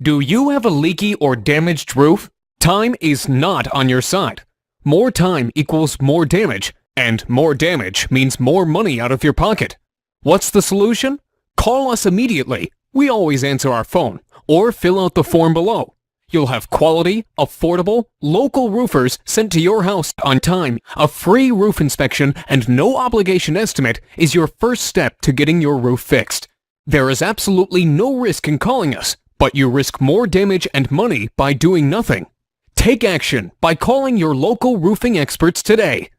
Do you have a leaky or damaged roof? Time is not on your side. More time equals more damage, and more damage means more money out of your pocket. What's the solution? Call us immediately. We always answer our phone, or fill out the form below. You'll have quality, affordable, local roofers sent to your house on time. A free roof inspection and no obligation estimate is your first step to getting your roof fixed. There is absolutely no risk in calling us, but you risk more damage and money by doing nothing. Take action by calling your local roofing experts today.